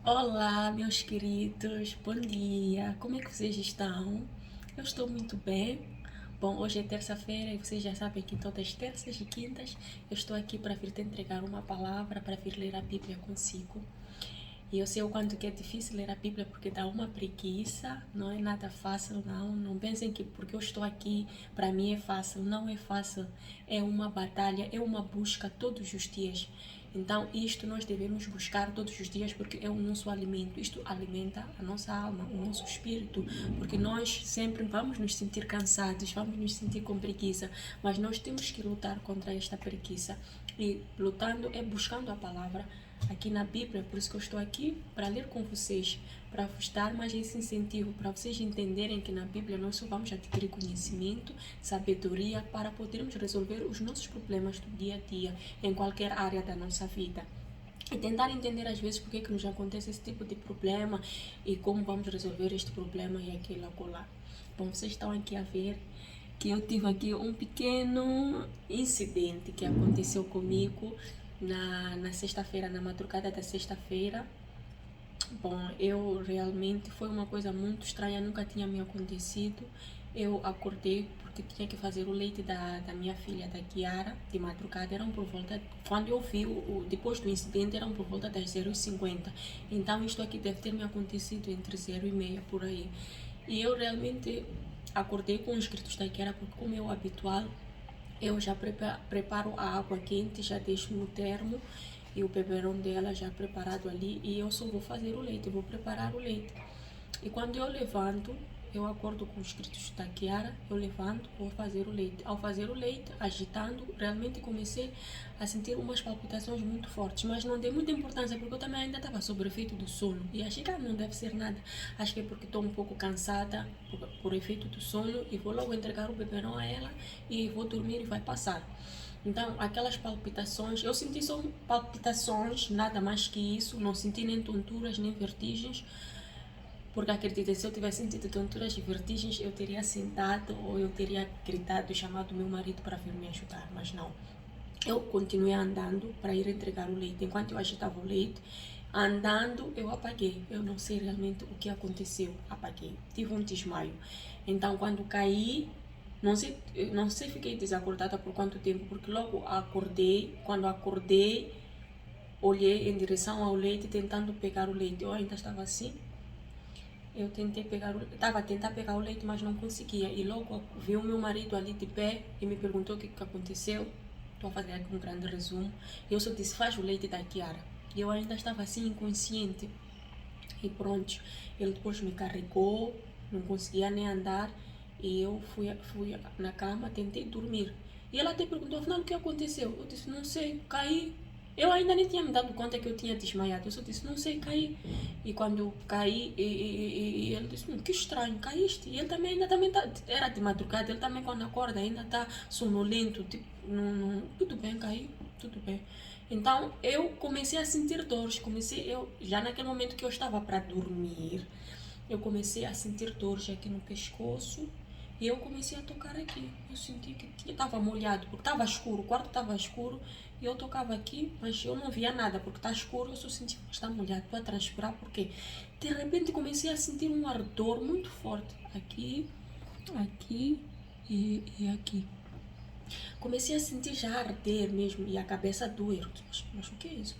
Olá, meus queridos, bom dia, como é que vocês estão? Eu estou muito bem. Bom, hoje é terça-feira e vocês já sabem que todas as terças e quintas eu estou aqui para vir te entregar uma palavra, para vir ler a Bíblia consigo. E eu sei o quanto que é difícil ler a Bíblia porque dá uma preguiça, não é nada fácil, não. Não pensem que porque eu estou aqui, para mim é fácil, não é fácil. É uma batalha, é uma busca todos os dias. Então, isto nós devemos buscar todos os dias porque é o nosso alimento. Isto alimenta a nossa alma, o nosso espírito, porque nós sempre vamos nos sentir cansados, vamos nos sentir com preguiça, mas nós temos que lutar contra esta preguiça. E lutando é buscando a palavra aqui na Bíblia, por isso que eu estou aqui para ler com vocês, para vos dar mais esse incentivo, para vocês entenderem que na Bíblia nós só vamos adquirir conhecimento, sabedoria para podermos resolver os nossos problemas do dia a dia, em qualquer área da nossa vida. E tentar entender às vezes porque é que nos acontece esse tipo de problema e como vamos resolver este problema e aquele acolá. Bom, vocês estão aqui a ver que eu tive aqui um pequeno incidente que aconteceu comigo na sexta-feira, na madrugada da sexta-feira. Bom, eu realmente foi uma coisa muito estranha, nunca tinha me acontecido. Eu acordei porque tinha que fazer o leite da minha filha, da Kiara, de madrugada. Eram por volta, quando eu vi, depois do incidente, eram por volta das 0h50. Então, isto aqui deve ter me acontecido entre 0h30 por aí. E eu realmente acordei com os gritos da Kiara, porque como é o habitual, eu já preparo a água quente, já deixo no termo e o beberão dela já preparado ali e eu só vou fazer o leite, vou preparar o leite. E quando eu levanto, eu acordo com os gritos da Kiara, eu levanto, vou fazer o leite. Ao fazer o leite, agitando, realmente comecei a sentir umas palpitações muito fortes, mas não dei muita importância porque eu também ainda estava sob efeito do sono e achei que não deve ser nada. Acho que é porque estou um pouco cansada por efeito do sono e vou logo entregar o beberão a ela e vou dormir e vai passar. Então, aquelas palpitações, eu senti só palpitações, nada mais que isso, não senti nem tonturas, nem vertigens, porque acredita, se eu tivesse sentido tonturas e vertigens, eu teria sentado ou eu teria gritado e chamado meu marido para vir me ajudar, mas não. Eu continuei andando para ir entregar o leite. Enquanto eu agitava o leite, andando, eu apaguei. Eu não sei realmente o que aconteceu. Apaguei. Tive um desmaio. Então, quando caí, não sei, fiquei desacordada por quanto tempo, porque logo acordei. Quando acordei, olhei em direção ao leite, tentando pegar o leite. Eu ainda estava assim. Eu estava a tentar pegar o leite, mas não conseguia. E logo vi o meu marido ali de pé e me perguntou o que aconteceu. Estou a fazer aqui um grande resumo. Eu só disse, faz o leite da Kiara. E eu ainda estava assim, inconsciente. E pronto, ele depois me carregou, não conseguia nem andar. E eu fui na cama, tentei dormir. E ela até perguntou, afinal, o que aconteceu? Eu disse, não sei, caí. Eu ainda nem tinha me dado conta que eu tinha desmaiado. Eu só disse, não sei, caí. E quando eu caí, e ele disse, que estranho, caíste. E ele também ainda também era de madrugada, ele também quando acorda ainda está sonolento. Tipo, tudo bem, caí, tudo bem. Então eu comecei a sentir dores, já naquele momento que eu estava para dormir, eu comecei a sentir dores aqui no pescoço e eu comecei a tocar aqui. Eu senti que estava molhado, porque estava escuro, o quarto estava escuro e eu tocava aqui, mas eu não via nada porque está escuro. Eu só senti que está molhado, estou a transpirar porque de repente comecei a sentir um ardor muito forte aqui, aqui e aqui. Comecei a sentir já arder mesmo e a cabeça doer. Mas o que é isso?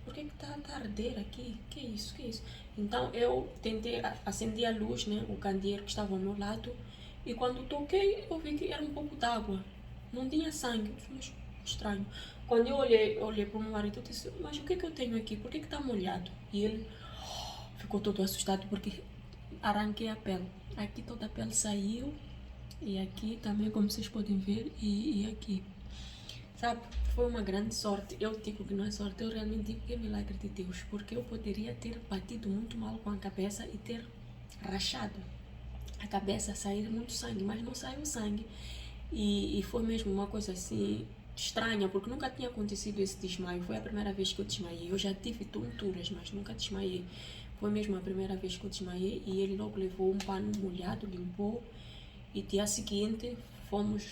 Por que tá a arder aqui? Que é isso? Que é isso? Então eu tentei acender a luz, né, o candeeiro que estava ao meu lado, e quando toquei eu vi que era um pouco d'água. Não tinha sangue. Mas estranho. Quando eu olhei para o meu marido, eu disse, mas o que é que eu tenho aqui? Por que está molhado? E ele ficou todo assustado porque arranquei a pele. Aqui toda a pele saiu e aqui também, como vocês podem ver, e aqui. Sabe, foi uma grande sorte. Eu digo que não é sorte, eu realmente digo que é milagre de Deus, porque eu poderia ter batido muito mal com a cabeça e ter rachado a cabeça, sair muito sangue, mas não saiu sangue. E foi mesmo uma coisa assim estranha, porque nunca tinha acontecido esse desmaio. Foi a primeira vez que eu desmaiei. Eu já tive tonturas, mas nunca desmaiei. Foi mesmo a primeira vez que eu desmaiei e ele logo levou um pano molhado, limpou. E dia seguinte fomos,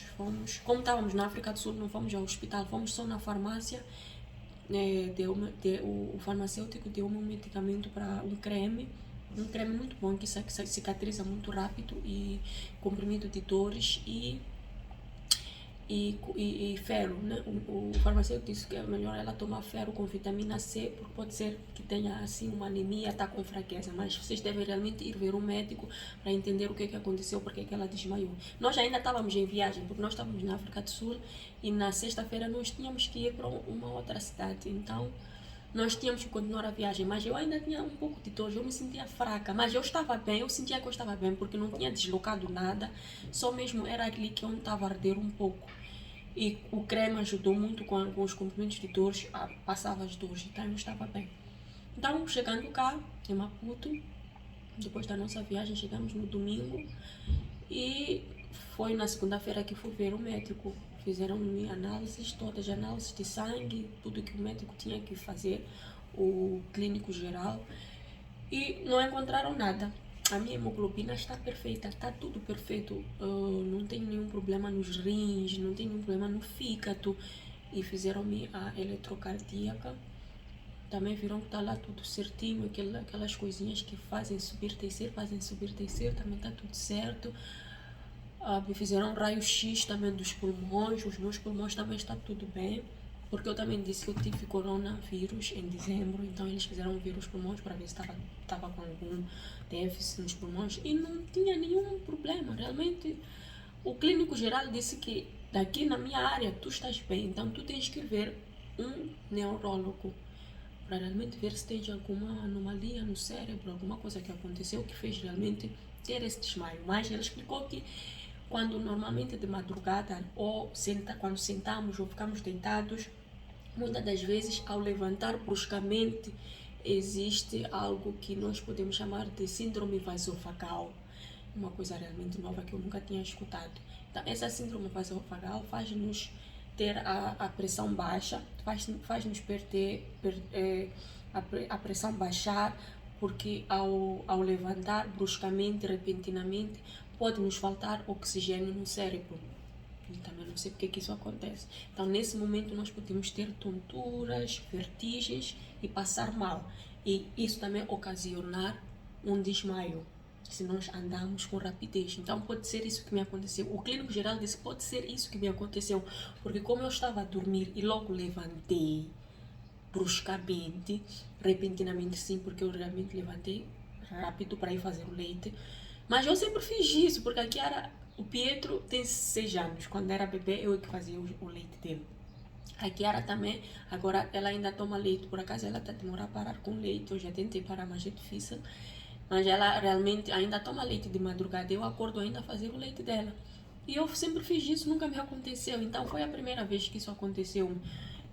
como estávamos na África do Sul, não fomos ao hospital, fomos só na farmácia o farmacêutico deu-me um medicamento para um creme muito bom que cicatriza muito rápido e comprimido de dores e ferro, né? O farmacêutico disse que é melhor ela tomar ferro com vitamina C, porque pode ser que tenha assim uma anemia, está com fraqueza, mas vocês devem realmente ir ver um médico para entender o que aconteceu, porque que ela desmaiou. Nós ainda estávamos em viagem, porque nós estávamos na África do Sul e na sexta-feira nós tínhamos que ir para uma outra cidade, então nós tínhamos que continuar a viagem, mas eu ainda tinha um pouco de dor, eu me sentia fraca, mas eu estava bem, eu sentia que eu estava bem, porque não tinha deslocado nada, só mesmo era ali que eu estava a arder um pouco. E o creme ajudou muito com os comprimidos de dores, passava as dores, então eu estava bem. Então, chegando cá, em Maputo, depois da nossa viagem, chegamos no domingo e foi na segunda-feira que fui ver o médico. Fizeram-me análises, todas as análises de sangue, tudo que o médico tinha que fazer, o clínico geral, e não encontraram nada. A minha hemoglobina está perfeita, está tudo perfeito. Não tenho nenhum problema nos rins, não tenho nenhum problema no fígado. E fizeram-me a eletrocardíaca. Também viram que está lá tudo certinho, aquelas coisinhas que fazem subir, descer, também está tudo certo. Me fizeram um raio-x também dos pulmões, os meus pulmões também está tudo bem, porque eu também disse que eu tive coronavírus em dezembro, então eles fizeram ver os pulmões para ver se estava com algum déficit nos pulmões e não tinha nenhum problema. Realmente, o clínico geral disse que daqui na minha área tu estás bem, então tu tens que ver um neurólogo para realmente ver se tem alguma anomalia no cérebro, alguma coisa que aconteceu que fez realmente ter esse desmaio. Mas ele explicou que quando normalmente de madrugada ou quando sentamos ou ficamos deitados, muitas das vezes ao levantar bruscamente existe algo que nós podemos chamar de síndrome vasovagal, uma coisa realmente nova que eu nunca tinha escutado. Então, essa síndrome vasovagal faz-nos ter a pressão baixa, faz-nos perder a pressão baixar, porque ao levantar bruscamente, repentinamente, pode nos faltar oxigênio no cérebro. E também não sei porque que isso acontece. Então, nesse momento, nós podemos ter tonturas, vertigens e passar mal. E isso também ocasionar um desmaio, se nós andamos com rapidez. Então, pode ser isso que me aconteceu. O clínico geral disse que pode ser isso que me aconteceu, porque como eu estava a dormir e logo levantei bruscamente, repentinamente sim, porque eu realmente levantei rápido para ir fazer o leite. Mas eu sempre fiz isso, porque aqui era... O Pietro tem 6 anos. Quando era bebê, eu que fazia o leite dele. A Kiara também, agora ela ainda toma leite. Por acaso ela está demorando a parar com leite. Eu já tentei parar, mas é difícil. Mas ela realmente ainda toma leite de madrugada. Eu acordo ainda a fazer o leite dela. E eu sempre fiz isso, nunca me aconteceu. Então foi a primeira vez que isso aconteceu.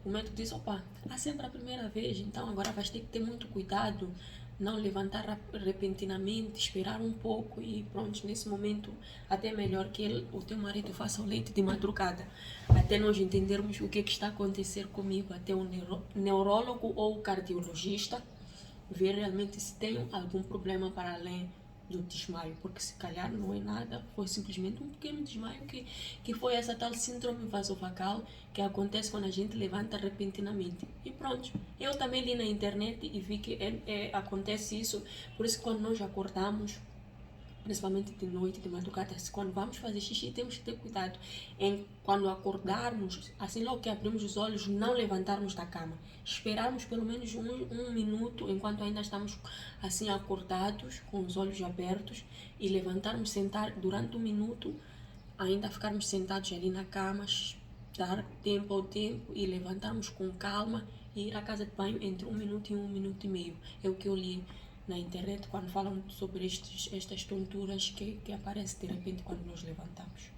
O médico disse, opa, é sempre a primeira vez. Então agora vais ter que ter muito cuidado. Não levantar repentinamente, esperar um pouco e pronto, nesse momento até é melhor que o teu marido faça o leite de madrugada, até nós entendermos o que está a acontecer comigo, até o neurólogo ou o cardiologista ver realmente se tem algum problema para além do desmaio, porque se calhar não é nada, foi simplesmente um pequeno desmaio que foi essa tal síndrome vasovagal que acontece quando a gente levanta repentinamente. E pronto, eu também li na internet e vi que acontece isso, por isso que quando nós acordamos, principalmente de noite, de madrugada, quando vamos fazer xixi, temos que ter cuidado em quando acordarmos, assim logo que abrimos os olhos, não levantarmos da cama. Esperarmos pelo menos um minuto, enquanto ainda estamos assim acordados, com os olhos abertos, e levantarmos, sentar durante um minuto, ainda ficarmos sentados ali na cama, dar tempo ao tempo e levantarmos com calma e ir à casa de banho entre 1 minuto e 1 minuto e meio. É o que eu li na internet quando falam sobre estas tonturas que aparecem de repente quando nos levantamos.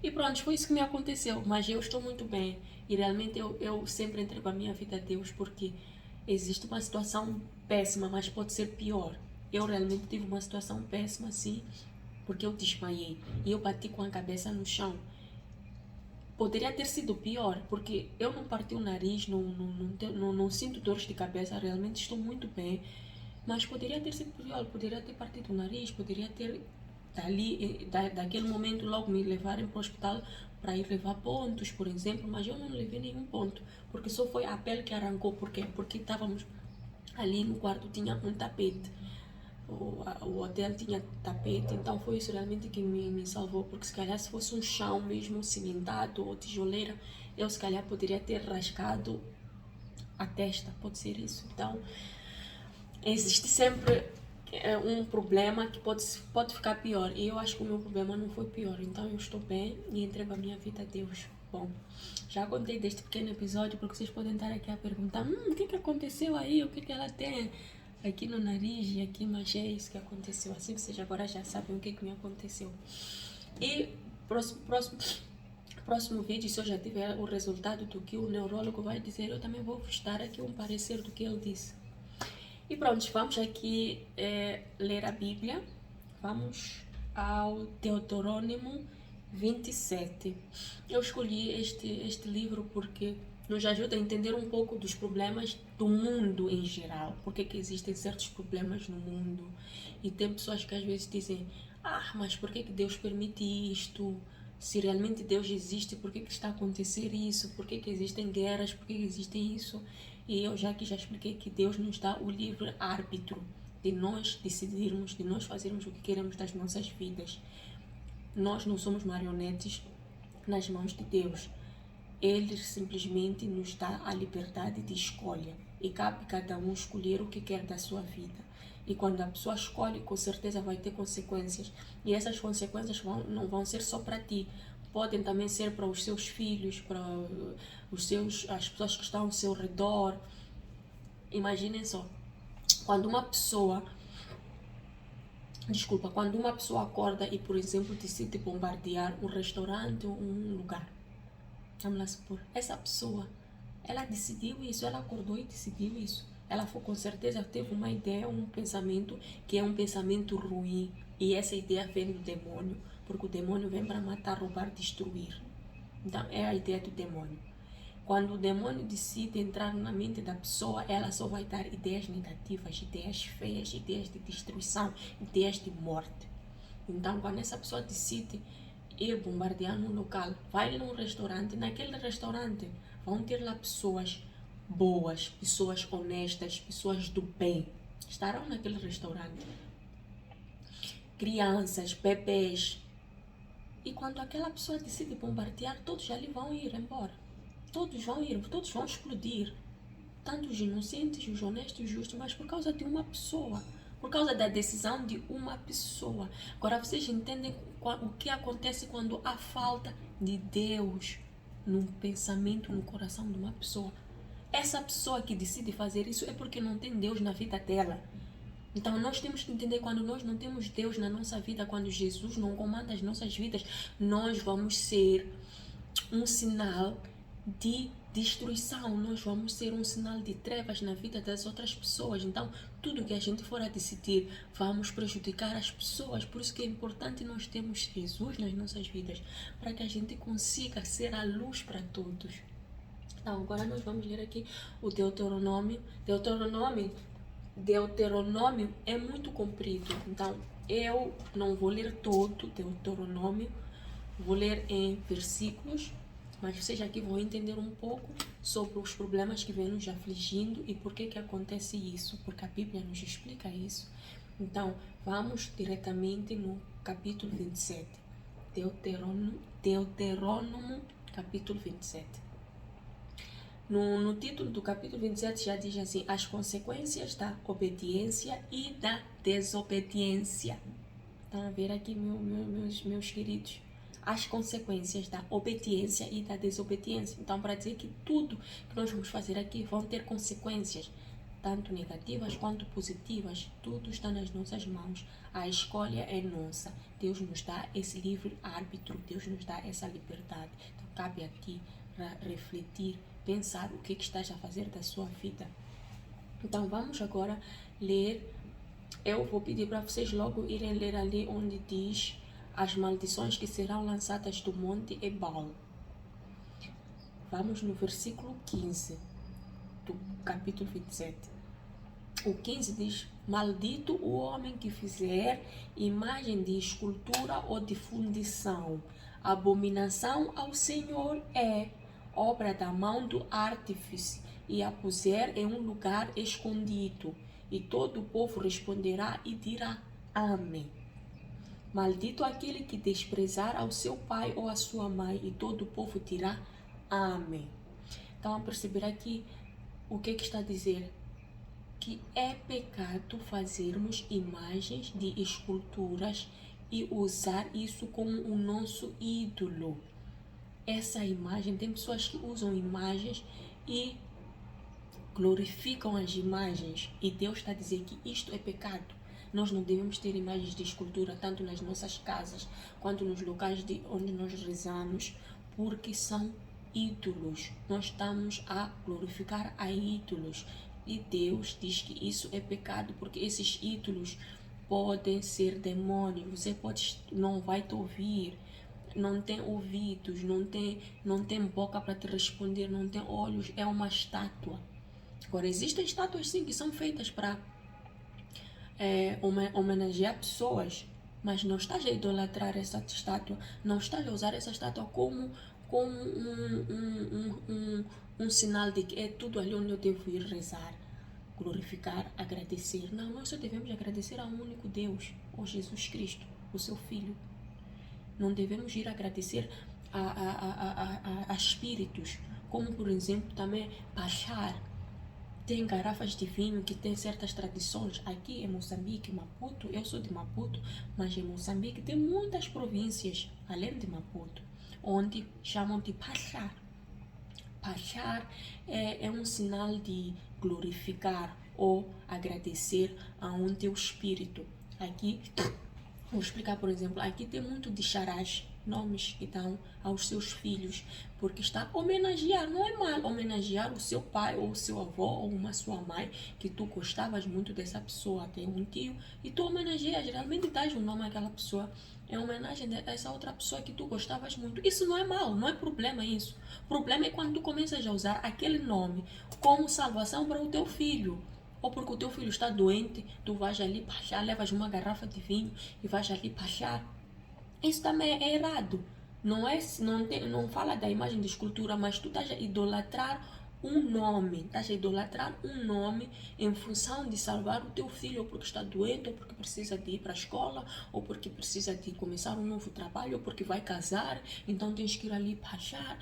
E pronto, foi isso que me aconteceu, mas eu estou muito bem e realmente eu sempre entrego a minha vida a Deus, porque existe uma situação péssima, mas pode ser pior. Eu realmente tive uma situação péssima assim, porque eu desmaiei e eu bati com a cabeça no chão. Poderia ter sido pior, porque eu não parti o nariz, não sinto dores de cabeça, realmente estou muito bem. Mas poderia ter sido pior, poderia ter partido o nariz, poderia ter daquele momento logo me levarem para o hospital para ir levar pontos, por exemplo, mas eu não levei nenhum ponto, porque só foi a pele que arrancou. Por quê? Porque estávamos ali no quarto, tinha um tapete. O hotel tinha tapete, então foi isso realmente que me salvou, porque se calhar se fosse um chão mesmo cimentado ou tijoleira, eu se calhar poderia ter rasgado a testa, pode ser isso. Então existe sempre um problema que pode ficar pior, e eu acho que o meu problema não foi pior, então eu estou bem e entrego a minha vida a Deus. Bom, já contei deste pequeno episódio porque vocês podem estar aqui a perguntar o que aconteceu aí, o que ela tem aqui no nariz e aqui, mas é isso que aconteceu. Assim vocês agora já sabem o que me aconteceu. E próximo vídeo, se eu já tiver o resultado do que o neurólogo vai dizer, eu também vou vos dar aqui um parecer do que ele disse. E pronto, vamos aqui ler a Bíblia. Vamos ao Deuteronômio 27. Eu escolhi este livro porque nos ajuda a entender um pouco dos problemas do mundo em geral. Por que existem certos problemas no mundo? E tem pessoas que às vezes dizem, mas por que Deus permite isto? Se realmente Deus existe, por que está a acontecer isso? Por que existem guerras? Por que existem isso? E eu já expliquei que Deus nos dá o livre árbitro de nós decidirmos, de nós fazermos o que queremos das nossas vidas. Nós não somos marionetes nas mãos de Deus. Ele simplesmente nos dá a liberdade de escolha e cabe cada um escolher o que quer da sua vida. E quando a pessoa escolhe, com certeza vai ter consequências. E essas consequências não vão ser só para ti. Podem também ser para os seus filhos, para as pessoas que estão ao seu redor. Imaginem só, quando uma pessoa acorda e, por exemplo, decide bombardear um restaurante ou um lugar. Vamos lá supor, essa pessoa, ela decidiu isso, ela acordou e decidiu isso. Ela com certeza teve uma ideia, um pensamento que é um pensamento ruim. E essa ideia vem do demônio, porque o demônio vem para matar, roubar, destruir. Então é a ideia do demônio. Quando o demônio decide entrar na mente da pessoa, ela só vai dar ideias negativas, ideias feias, ideias de destruição, ideias de morte. Então quando essa pessoa decide ir bombardear num local, vai num restaurante, naquele restaurante vão ter lá pessoas boas, pessoas honestas, pessoas do bem, estarão naquele restaurante. Crianças, bebês. E quando aquela pessoa decide bombardear, todos ali vão ir embora. Todos vão explodir. Tanto os inocentes, os honestos, os justos, mas por causa de uma pessoa. Por causa da decisão de uma pessoa. Agora vocês entendem o que acontece quando há falta de Deus no pensamento, no coração de uma pessoa. Essa pessoa que decide fazer isso é porque não tem Deus na vida dela. Então nós temos que entender, quando nós não temos Deus na nossa vida, quando Jesus não comanda as nossas vidas, nós vamos ser um sinal de destruição, nós vamos ser um sinal de trevas na vida das outras pessoas. Então tudo que a gente for a decidir, vamos prejudicar as pessoas. Por isso que é importante nós termos Jesus nas nossas vidas, para que a gente consiga ser a luz para todos. Então agora nós vamos ler aqui o Deuteronômio é muito comprido, então eu não vou ler todo Deuteronômio, vou ler em versículos, mas vocês aqui vão entender um pouco sobre os problemas que vêm nos afligindo e por que acontece isso, porque a Bíblia nos explica isso. Então vamos diretamente no capítulo 27, Deuteronômio capítulo 27. No título do capítulo 27 já diz assim: as consequências da obediência e da desobediência. Estão a ver aqui, meus queridos? As consequências da obediência e da desobediência. Então, para dizer que tudo que nós vamos fazer aqui vão ter consequências, tanto negativas quanto positivas, tudo está nas nossas mãos. A escolha é nossa. Deus nos dá esse livre árbitro, Deus nos dá essa liberdade. Então, cabe a ti refletir, pensar o que estás a fazer da sua vida. Então vamos agora ler. Eu vou pedir para vocês logo irem ler ali onde diz as maldições que serão lançadas do monte Ebal. Vamos no versículo 15 do capítulo 27. O 15 diz: maldito o homem que fizer imagem de escultura ou de fundição. Abominação ao Senhor é obra da mão do artífice, e a puser em um lugar escondido. E todo o povo responderá e dirá: Amém. Maldito aquele que desprezar ao seu pai ou a sua mãe, e todo o povo dirá: Amém. Então, a perceber aqui o que está a dizer? Que é pecado fazermos imagens de esculturas e usar isso como o nosso ídolo. Essa imagem, tem pessoas que usam imagens e glorificam as imagens, e Deus está a dizer que isto é pecado. Nós não devemos ter imagens de escultura tanto nas nossas casas quanto nos locais onde nós rezamos, porque são ídolos. Nós estamos a glorificar a ídolos. E Deus diz que isso é pecado, porque esses ídolos podem ser demônios. Você não vai te ouvir, não tem ouvidos, não tem boca para te responder, não tem olhos, é uma estátua. Agora, existem estátuas sim que são feitas para homenagear pessoas, mas não estás a idolatrar essa estátua, não estás a usar essa estátua como um sinal de que é tudo ali onde eu devo ir rezar, glorificar, agradecer. Não, nós só devemos agradecer a um único Deus, o Jesus Cristo, o seu Filho. Não devemos ir agradecer a espíritos, como por exemplo também Pachar. Tem garrafas de vinho que tem certas tradições. Aqui em Moçambique, Maputo, eu sou de Maputo, mas em Moçambique tem muitas províncias, além de Maputo, onde chamam de Pachar. Pachar é um sinal de glorificar ou agradecer a um teu espírito. Aqui, vou explicar, por exemplo, aqui tem muito de charás, nomes que dão aos seus filhos, porque está a homenagear. Não é mal homenagear o seu pai ou o seu avô ou uma sua mãe, que tu gostavas muito dessa pessoa, tem um tio, e tu homenageias, geralmente dás um nome àquela pessoa, em homenagem a essa outra pessoa que tu gostavas muito. Isso não é mal, não é problema isso. O problema é quando tu começas a usar aquele nome como salvação para o teu filho. Ou porque o teu filho está doente, tu vais ali pachar, levas uma garrafa de vinho e vais ali pachar. Isso também é errado. Não fala da imagem de escultura, mas tu estás a idolatrar um nome. Estás a idolatrar um nome em função de salvar o teu filho, ou porque está doente, ou porque precisa de ir para a escola, ou porque precisa de começar um novo trabalho, ou porque vai casar. Então tens que ir ali pachar.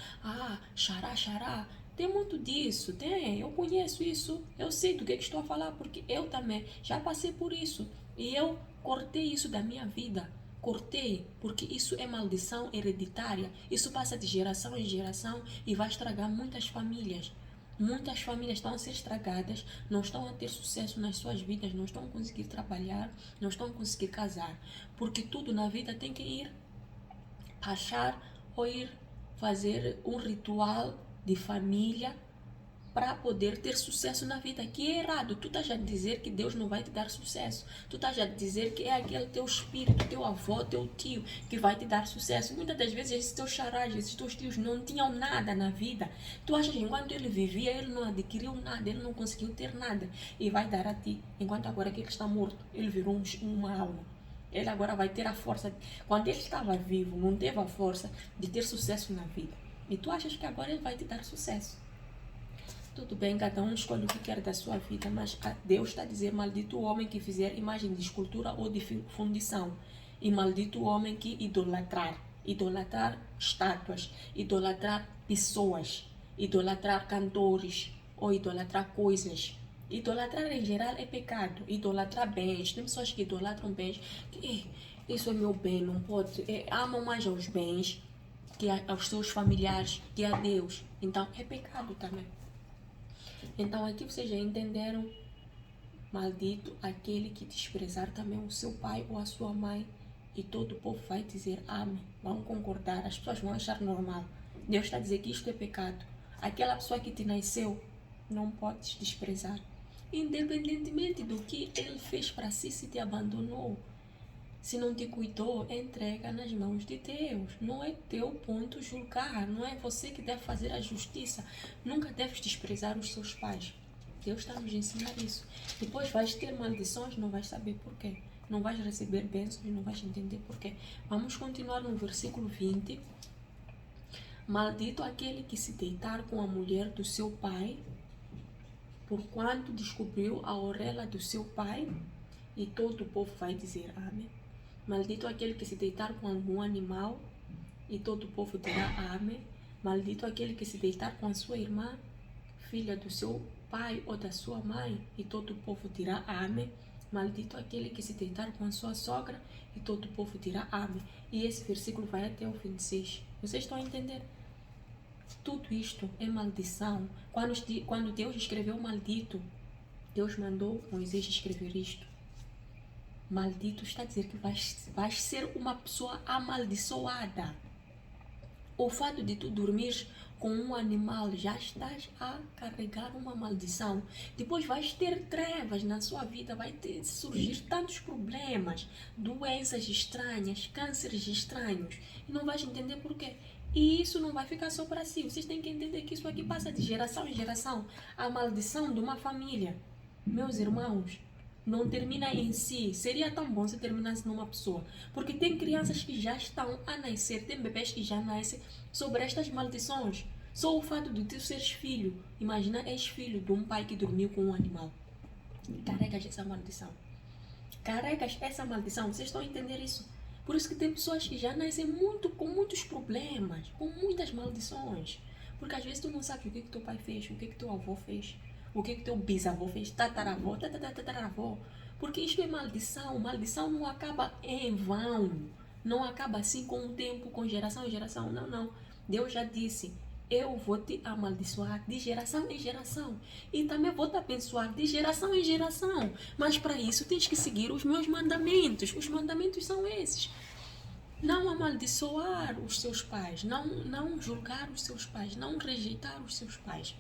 Xará, xará. Tem muito disso, tem. Eu conheço isso. Eu sei do que estou a falar, porque eu também já passei por isso. E eu cortei isso da minha vida. Cortei, porque isso é maldição hereditária. Isso passa de geração em geração e vai estragar muitas famílias. Muitas famílias estão a ser estragadas, não estão a ter sucesso nas suas vidas, não estão a conseguir trabalhar, não estão a conseguir casar. Porque tudo na vida tem que ir achar ou ir fazer um ritual de família para poder ter sucesso na vida, que é errado. Tu estás a dizer que Deus não vai te dar sucesso. Tu estás a dizer que é aquele teu espírito, teu avô, teu tio que vai te dar sucesso. Muitas das vezes esses teus charás, esses teus tios não tinham nada na vida. Tu achas que enquanto ele vivia, ele não adquiriu nada, ele não conseguiu ter nada e vai dar a ti. Enquanto agora que ele está morto, ele virou uma alma. Ele agora vai ter a força. Quando ele estava vivo, não teve a força de ter sucesso na vida. E tu achas que agora ele vai te dar sucesso. Tudo bem, cada um escolhe o que quer da sua vida, mas Deus está a dizer: maldito o homem que fizer imagem de escultura ou de fundição, e maldito o homem que idolatrar estátuas, idolatrar pessoas, idolatrar cantores ou idolatrar coisas. Idolatrar em geral é pecado. Idolatrar bens, tem pessoas que idolatram bens, que isso é meu bem, não pode, amam mais aos bens que aos seus familiares, que a Deus. Então é pecado também. Então aqui vocês já entenderam: maldito aquele que desprezar também o seu pai ou a sua mãe, e todo o povo vai dizer amém. Vão concordar, as pessoas vão achar normal. Deus está a dizer que isto é pecado. Aquela pessoa que te nasceu, não podes desprezar, independentemente do que ele fez para si. Se te abandonou, se não te cuidou, entrega nas mãos de Deus. Não é teu ponto julgar, não é você que deve fazer a justiça. Nunca deves desprezar os seus pais. Deus está nos ensinando isso. Depois vais ter maldições, não vais saber porquê. Não vais receber bênçãos, não vais entender porquê. Vamos continuar no versículo 20. Maldito aquele que se deitar com a mulher do seu pai, porquanto descobriu a orelha do seu pai, e todo o povo vai dizer amém. Maldito aquele que se deitar com algum animal, e todo o povo dirá amém. Maldito aquele que se deitar com a sua irmã, filha do seu pai ou da sua mãe, e todo o povo dirá amém. Maldito aquele que se deitar com a sua sogra, e todo o povo dirá amém. E esse versículo vai até o 26. Vocês estão a entender? Tudo isto é maldição. Quando Deus escreveu maldito, Deus mandou Moisés escrever isto. Maldito está a dizer que vais ser uma pessoa amaldiçoada. O fato de tu dormires com um animal, já estás a carregar uma maldição. Depois vais ter trevas na sua vida, vai surgir tantos problemas, doenças estranhas, cânceres estranhos, e não vais entender porquê. E isso não vai ficar só para si. Vocês têm que entender que isso aqui passa de geração em geração. A maldição de uma família, meus irmãos, não termina em si. Seria tão bom se terminasse numa pessoa. Porque tem crianças que já estão a nascer, tem bebês que já nascem sobre estas maldições. Só o fato de tu seres filho. Imagina, és filho de um pai que dormiu com um animal. Carregas essa maldição. Carregas essa maldição. Vocês estão a entender isso? Por isso que tem pessoas que já nascem com muitos problemas, com muitas maldições. Porque às vezes tu não sabes o que teu pai fez, o que teu avô fez, o que teu bisavô fez, tataravô, tataravô. Porque isto é maldição. Maldição não acaba em vão. Não acaba assim com o tempo, com geração em geração. Não, não. Deus já disse, eu vou te amaldiçoar de geração em geração. E também vou te abençoar de geração em geração. Mas para isso tens que seguir os meus mandamentos. Os mandamentos são esses. Não amaldiçoar os seus pais. Não julgar os seus pais. Não rejeitar os seus pais.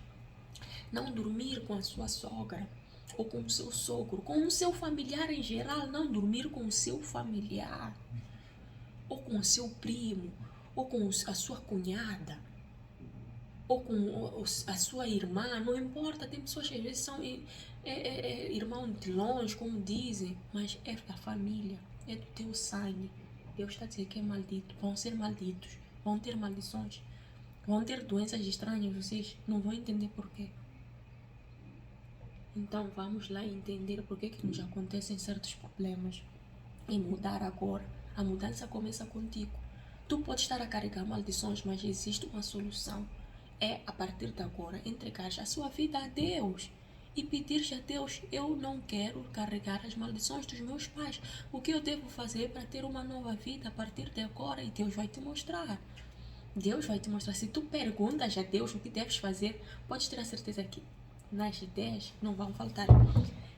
Não dormir com a sua sogra. Ou com o seu sogro. Com o seu familiar em geral. Não dormir com o seu familiar. Ou com o seu primo. Ou com a sua cunhada. Ou com a sua irmã, não importa, tem pessoas que às vezes são irmão de longe, como dizem, mas é da família, é do teu sangue. Deus está a dizer que é maldito, vão ser malditos, vão ter maldições, vão ter doenças estranhas, vocês não vão entender porquê. Então vamos lá entender porquê que nos acontecem certos problemas e mudar agora. A mudança começa contigo. Tu podes estar a carregar maldições, mas existe uma solução. É, a partir de agora, entregar a sua vida a Deus e pedir a Deus, eu não quero carregar as maldições dos meus pais. O que eu devo fazer para ter uma nova vida a partir de agora? E Deus vai te mostrar. Deus vai te mostrar. Se tu perguntas a Deus o que deves fazer, podes ter a certeza que nas ideias não vão faltar.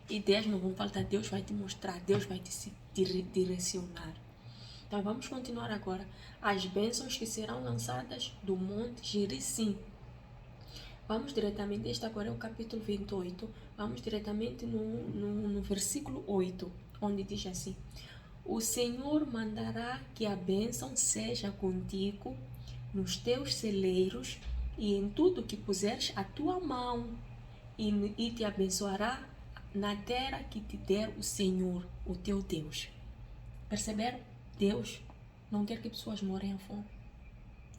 Ideias não vão faltar. Deus vai te mostrar. Deus vai te direcionar. Então vamos continuar agora. As bênçãos que serão lançadas do monte Gerizim. Vamos diretamente, este agora é o capítulo 28, vamos diretamente no versículo 8, onde diz assim: o Senhor mandará que a bênção seja contigo nos teus celeiros e em tudo que puseres a tua mão, e te abençoará na terra que te der o Senhor, o teu Deus. Perceberam? Deus não quer que pessoas morem à fome.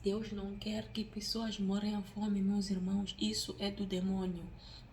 Deus não quer que pessoas morem à fome, meus irmãos. Isso é do demônio.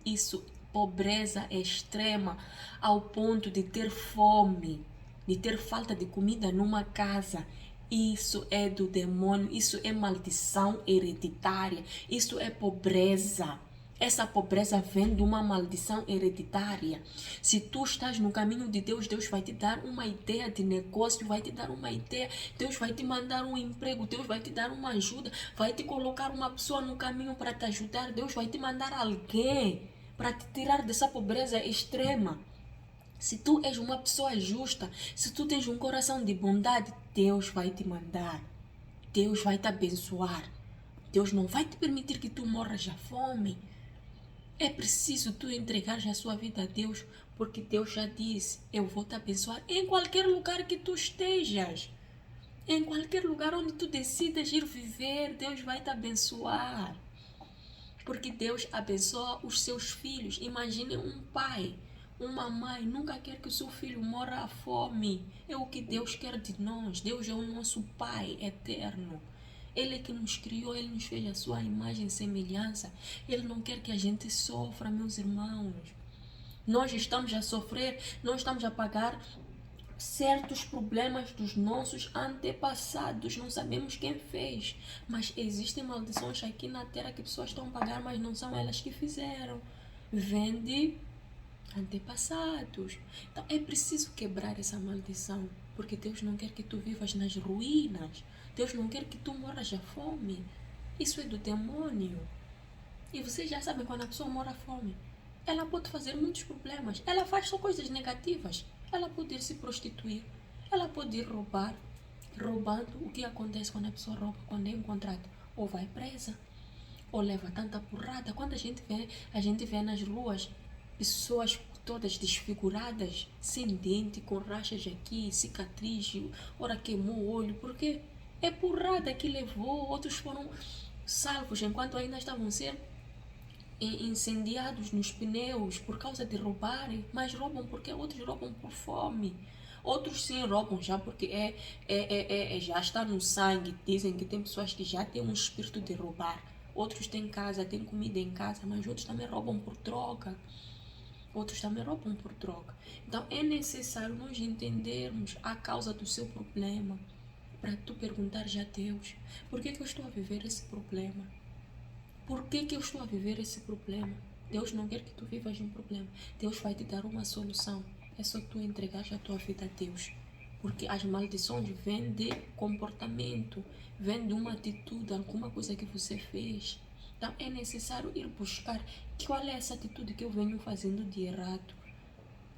Isso, pobreza extrema, ao ponto de ter fome, de ter falta de comida numa casa. Isso é do demônio. Isso é maldição hereditária. Isso é pobreza. Essa pobreza vem de uma maldição hereditária. Se tu estás no caminho de Deus, Deus vai te dar uma ideia de negócio, vai te dar uma ideia, Deus vai te mandar um emprego, Deus vai te dar uma ajuda, vai te colocar uma pessoa no caminho para te ajudar, Deus vai te mandar alguém para te tirar dessa pobreza extrema. Se tu és uma pessoa justa, se tu tens um coração de bondade, Deus vai te mandar, Deus vai te abençoar. Deus não vai te permitir que tu morras de fome. É preciso tu entregar a sua vida a Deus, porque Deus já disse, eu vou te abençoar em qualquer lugar que tu estejas. Em qualquer lugar onde tu decidas ir viver, Deus vai te abençoar. Porque Deus abençoa os seus filhos. Imagine um pai, uma mãe, nunca quer que o seu filho morra à fome. É o que Deus quer de nós. Deus é o nosso Pai eterno. Ele que nos criou, Ele nos fez a sua imagem e semelhança. Ele não quer que a gente sofra, meus irmãos. Nós estamos a sofrer, nós estamos a pagar certos problemas dos nossos antepassados, não sabemos quem fez, mas existem maldições aqui na terra que pessoas estão a pagar, mas não são elas que fizeram. Vem de antepassados. Então é preciso quebrar essa maldição, porque Deus não quer que tu vivas nas ruínas. Deus não quer que tu morras de fome. Isso é do demônio. E vocês já sabem, quando a pessoa mora à fome, ela pode fazer muitos problemas. Ela faz só coisas negativas. Ela pode ir se prostituir. Ela pode ir roubar. Roubando, o que acontece quando a pessoa rouba, quando é encontrada? Ou vai presa, ou leva tanta porrada. Quando a gente vê nas ruas pessoas todas desfiguradas, sem dente, com rachas aqui, cicatriz, ora queimou o olho, porque é porrada que levou. Outros foram salvos enquanto ainda estavam sendo incendiados nos pneus por causa de roubarem, mas roubam porque outros roubam por fome. Outros sim roubam já porque já está no sangue. Dizem que tem pessoas que já têm um espírito de roubar. Outros têm casa, têm comida em casa, mas outros também roubam por droga. Outros também roubam por droga. Então é necessário nós entendermos a causa do seu problema, para tu perguntares a Deus: por que eu estou a viver esse problema? Por que eu estou a viver esse problema? Deus não quer que tu vivas um problema. Deus vai te dar uma solução. É só tu entregar a tua vida a Deus. Porque as maldições vêm de comportamento, vêm de uma atitude, alguma coisa que você fez. Então é necessário ir buscar qual é essa atitude que eu venho fazendo de errado.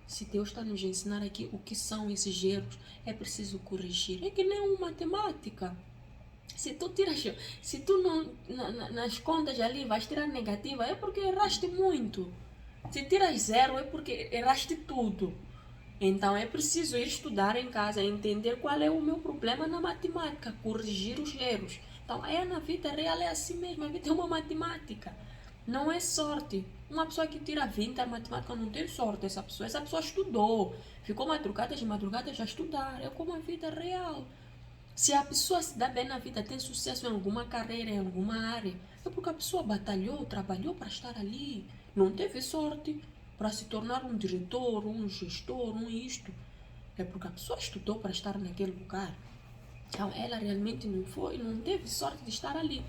Se Deus está nos ensinar aqui o que são esses erros, é preciso corrigir. É que nem uma matemática. Se tu não, nas contas ali vais tirar negativa, é porque erraste muito. Se tiras zero, é porque erraste tudo. Então é preciso ir estudar em casa, entender qual é o meu problema na matemática, corrigir os erros. Então na vida real é assim mesmo, a vida é uma matemática. Não é sorte. Uma pessoa que tira 20 a matemática não tem sorte, essa pessoa estudou. Ficou madrugadas e madrugadas a estudar. É como a vida real. Se a pessoa se dá bem na vida, tem sucesso em alguma carreira, em alguma área, é porque a pessoa batalhou, trabalhou para estar ali. Não teve sorte para se tornar um diretor, um gestor, um isto. É porque a pessoa estudou para estar naquele lugar. Então ela realmente não teve sorte de estar ali.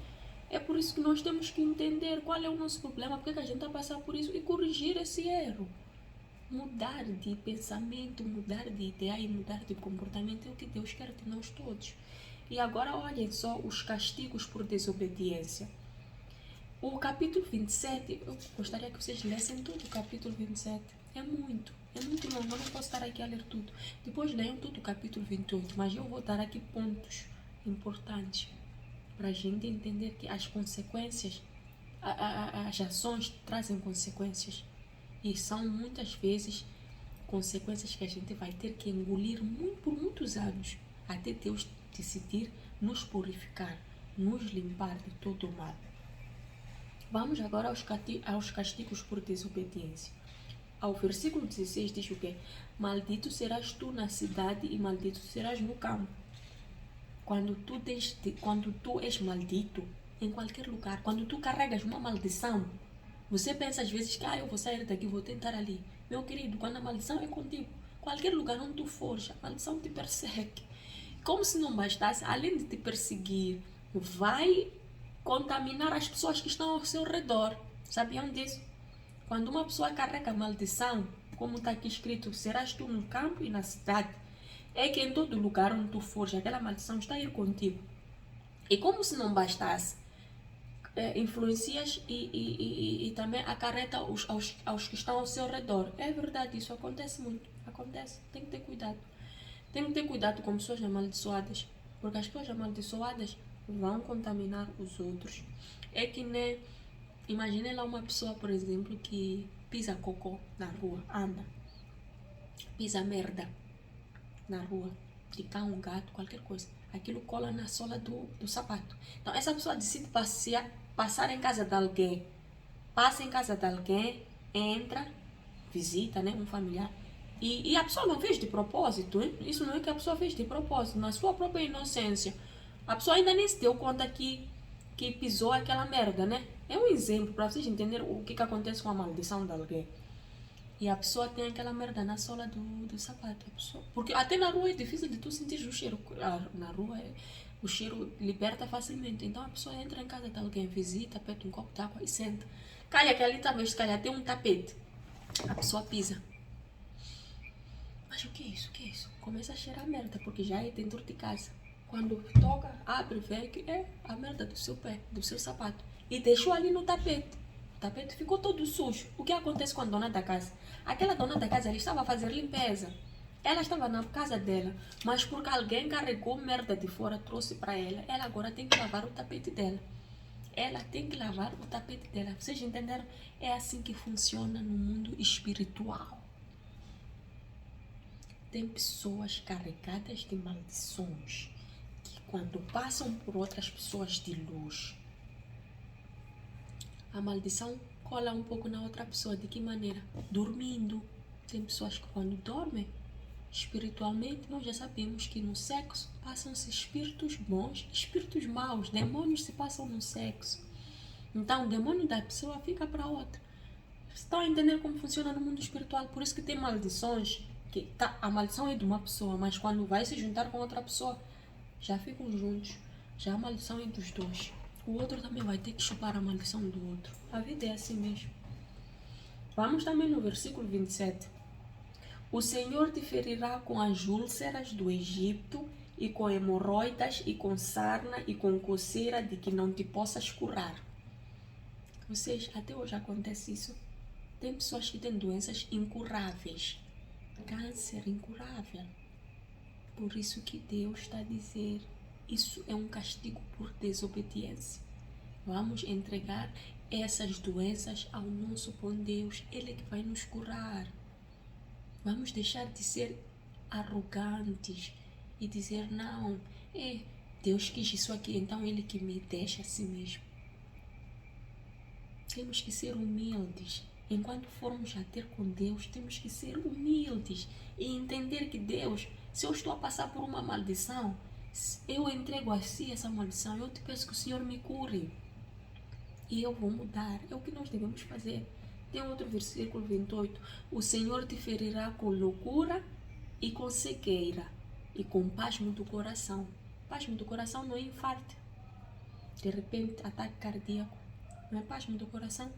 É por isso que nós temos que entender qual é o nosso problema, porque a gente está a passar por isso e corrigir esse erro. Mudar de pensamento, mudar de ideia e mudar de comportamento é o que Deus quer de nós todos. E agora olhem só os castigos por desobediência. O capítulo 27, eu gostaria que vocês lessem tudo o capítulo 27. É muito longo, eu não posso estar aqui a ler tudo. Depois leiam todo o capítulo 28, mas eu vou dar aqui pontos importantes para a gente entender que as consequências, as ações trazem consequências. E são muitas vezes consequências que a gente vai ter que engolir por muitos anos, até Deus decidir nos purificar, nos limpar de todo o mal. Vamos agora aos castigos por desobediência. Ao versículo 16 diz o quê? Maldito serás tu na cidade e maldito serás no campo. Quando tu és maldito em qualquer lugar, quando tu carregas uma maldição, você pensa às vezes que eu vou sair daqui, vou tentar ali. Meu querido, quando a maldição é contigo, qualquer lugar onde tu fores, a maldição te persegue. Como se não bastasse, além de te perseguir, vai contaminar as pessoas que estão ao seu redor. Sabiam disso? Quando uma pessoa carrega maldição, como está aqui escrito, serás tu no campo e na cidade, é que em todo lugar onde tu fores, aquela maldição está a ir contigo. E como se não bastasse, influencias e também acarreta aos que estão ao seu redor. É verdade, isso acontece muito. Acontece, tem que ter cuidado. Tem que ter cuidado com pessoas amaldiçoadas, porque as pessoas amaldiçoadas vão contaminar os outros. É que nem, imagine lá uma pessoa, por exemplo, que pisa cocô na rua, anda, pisa merda na rua, de cão, um gato, qualquer coisa. Aquilo cola na sola do sapato. Então essa pessoa decide passar em casa de alguém. passa em casa de alguém, entra, visita, né, um familiar. E a pessoa não fez de propósito, hein? Isso não é que a pessoa fez de propósito, na sua própria inocência. A pessoa ainda nem se deu conta que pisou aquela merda, né? É um exemplo para vocês entenderem o que acontece com a maldição de alguém. E a pessoa tem aquela merda na sola do sapato. A pessoa, porque até na rua é difícil de tu sentir o cheiro. Na rua o cheiro liberta facilmente. Então a pessoa entra em casa de alguém, visita, pede um copo de água e senta. Calha que ali talvez tem um tapete. A pessoa pisa. Mas o que é isso? O que é isso? Começa a cheirar merda, porque já é dentro de casa. Quando toca, abre, vê que é a merda do seu pé, do seu sapato. E deixou ali no tapete. O tapete ficou todo sujo. O que acontece com a dona da casa? Aquela dona da casa, ela estava a fazer limpeza. Ela estava na casa dela, mas porque alguém carregou merda de fora, trouxe para ela, ela agora tem que lavar o tapete dela. Ela tem que lavar o tapete dela. Vocês entenderam? É assim que funciona no mundo espiritual. Tem pessoas carregadas de maldições que quando passam por outras pessoas de luz, a maldição cola um pouco na outra pessoa. De que maneira? Dormindo. Tem pessoas que quando dormem, espiritualmente, nós já sabemos que no sexo passam-se espíritos bons, espíritos maus, demônios se passam no sexo. Então o demônio da pessoa fica para outra. Estão a entender como funciona no mundo espiritual? Por isso que tem maldições. A maldição é de uma pessoa, mas quando vai se juntar com outra pessoa, já ficam juntos. Já a maldição é dos dois. O outro também vai ter que chupar a maldição do outro. A vida é assim mesmo. Vamos também no versículo 27. O Senhor te ferirá com as úlceras do Egito, e com hemorroidas, e com sarna, e com coceira de que não te possas curar. Vocês, até hoje acontece isso. Tem pessoas que têm doenças incuráveis. Câncer incurável. Por isso que Deus está a dizer, isso é um castigo por desobediência. Vamos entregar essas doenças ao nosso bom Deus. Ele é que vai nos curar. Vamos deixar de ser arrogantes e dizer, não, Deus quis isso aqui, então Ele que me deixa assim mesmo. Temos que ser humildes. Enquanto formos a ter com Deus, temos que ser humildes e entender que Deus, se eu estou a passar por uma maldição, eu entrego a si essa maldição, eu te peço que o Senhor me cure e eu vou mudar. É o que nós devemos fazer. Tem outro versículo 28. O Senhor te ferirá com loucura e com cegueira e com pasmo do coração. Pasmo do coração não é infarto. De repente, ataque cardíaco. Não é pasmo do coração.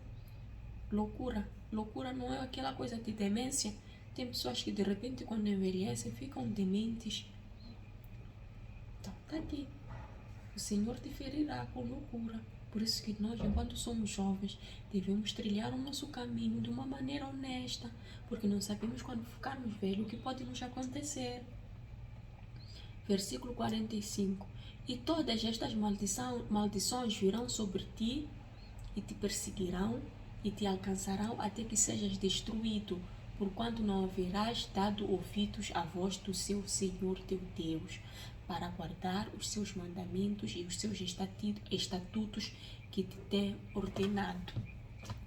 Loucura. Loucura não é aquela coisa de demência. Tem pessoas que de repente quando envelhecem ficam dementes. Então, está aqui. O Senhor te ferirá com loucura. Por isso que nós, enquanto somos jovens, devemos trilhar o nosso caminho de uma maneira honesta, porque não sabemos quando ficarmos velhos o que pode nos acontecer. Versículo 45. E todas estas maldições virão sobre ti e te perseguirão e te alcançarão até que sejas destruído, porquanto não haverás dado ouvidos à voz do seu Senhor teu Deus, para guardar os seus mandamentos e os seus estatutos que te tem ordenado.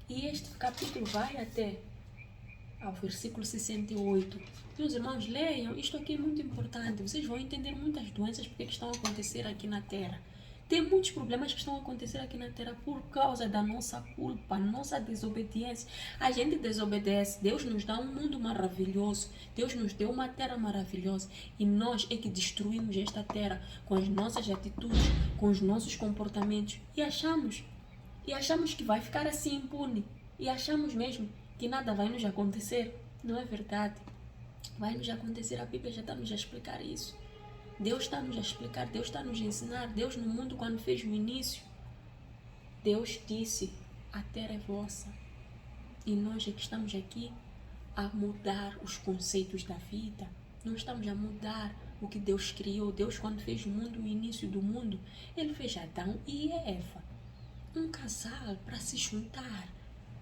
E este capítulo vai até ao versículo 68. Meus irmãos, leiam, isto aqui é muito importante. Vocês vão entender muitas doenças porque estão a acontecer aqui na Terra. Tem muitos problemas que estão a acontecer aqui na Terra por causa da nossa culpa, nossa desobediência. A gente desobedece. Deus nos dá um mundo maravilhoso. Deus nos deu uma terra maravilhosa. E nós é que destruímos esta terra com as nossas atitudes, com os nossos comportamentos. E achamos que vai ficar assim impune. E achamos mesmo que nada vai nos acontecer. Não é verdade. Vai nos acontecer. A Bíblia já está nos a explicar isso. Deus está nos a explicar, Deus está nos a ensinar. Deus no mundo quando fez o início, Deus disse, a terra é vossa. E nós é que estamos aqui a mudar os conceitos da vida. Não estamos a mudar o que Deus criou. Deus quando fez o mundo, o início do mundo, Ele fez Adão e Eva. Um casal para se juntar,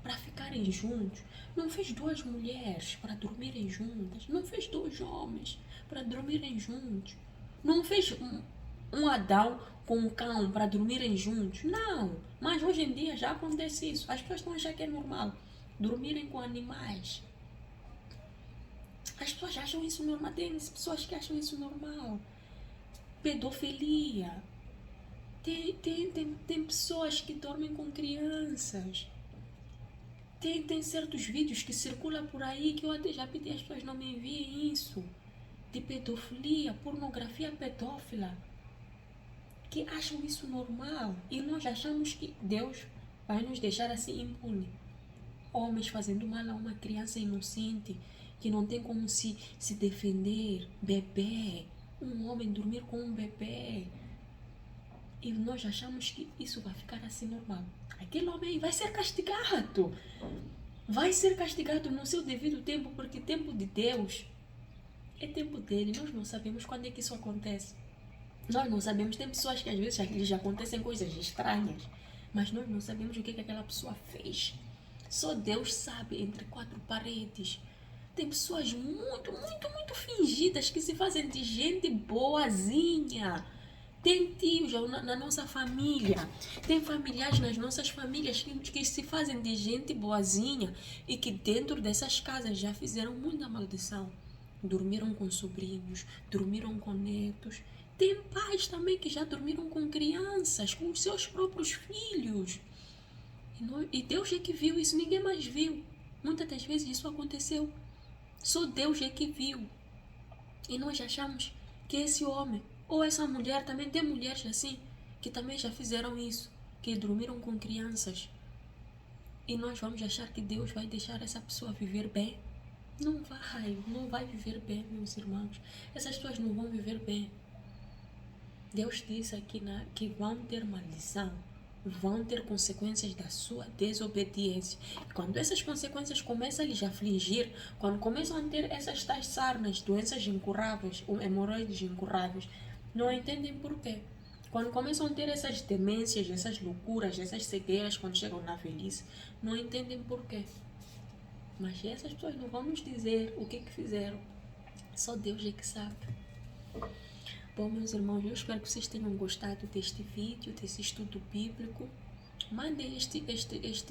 para ficarem juntos. Não fez duas mulheres para dormirem juntas. Não fez dois homens para dormirem juntos. Não fez um Adão com um cão para dormirem juntos. Não, mas hoje em dia já acontece isso. As pessoas estão achando que é normal dormirem com animais. As pessoas acham isso normal. Tem pessoas que acham isso normal. Pedofilia. Tem pessoas que dormem com crianças. Tem certos vídeos que circulam por aí que eu até já pedi às pessoas não me enviem isso. De pedofilia, pornografia pedófila. Que acham isso normal. E nós achamos que Deus vai nos deixar assim impune. Homens fazendo mal a uma criança inocente que não tem como se defender. Bebê. Um homem dormir com um bebê. E nós achamos que isso vai ficar assim normal. Aquele homem vai ser castigado. Vai ser castigado no seu devido tempo, porque tempo de Deus é tempo dele. Nós não sabemos quando é que isso acontece. Nós não sabemos. Tem pessoas que às vezes já acontecem coisas estranhas, mas nós não sabemos o que aquela pessoa fez. Só Deus sabe, entre quatro paredes. Tem pessoas muito fingidas que se fazem de gente boazinha. Tem tios na nossa família, tem familiares nas nossas famílias que se fazem de gente boazinha e que dentro dessas casas já fizeram muita maldição. Dormiram com sobrinhos, dormiram com netos. Tem pais também que já dormiram com crianças, com os seus próprios filhos. E Deus é que viu isso, ninguém mais viu. Muitas das vezes isso aconteceu. Só Deus é que viu. E nós achamos que esse homem ou essa mulher, também tem mulheres assim, que também já fizeram isso, que dormiram com crianças. E nós vamos achar que Deus vai deixar essa pessoa viver bem? Não vai viver bem, meus irmãos. Essas pessoas não vão viver bem. Deus diz aqui que vão ter maldição, vão ter consequências da sua desobediência. E quando essas consequências começam a lhes afligir, quando começam a ter essas tais sarnas, doenças incuráveis, ou hemorroides incuráveis, não entendem porquê. Quando começam a ter essas demências, essas loucuras, essas cegueiras quando chegam na velhice, não entendem porquê. Mas essas pessoas não vão nos dizer o que fizeram. Só Deus é que sabe. Bom, meus irmãos, eu espero que vocês tenham gostado deste vídeo, desse estudo bíblico. Mandem este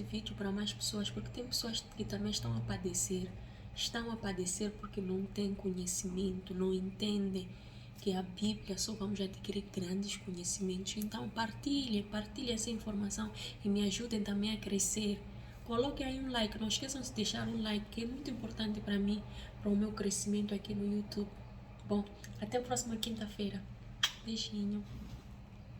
vídeo para mais pessoas, porque tem pessoas que também estão a padecer. Estão a padecer porque não têm conhecimento, não entendem que a Bíblia só vamos adquirir grandes conhecimentos. Então partilhem essa informação e me ajudem também a crescer. Coloquem aí um like, não esqueçam de deixar um like, que é muito importante para mim, para o meu crescimento aqui no YouTube. Bom, até a próxima quinta-feira. Beijinho.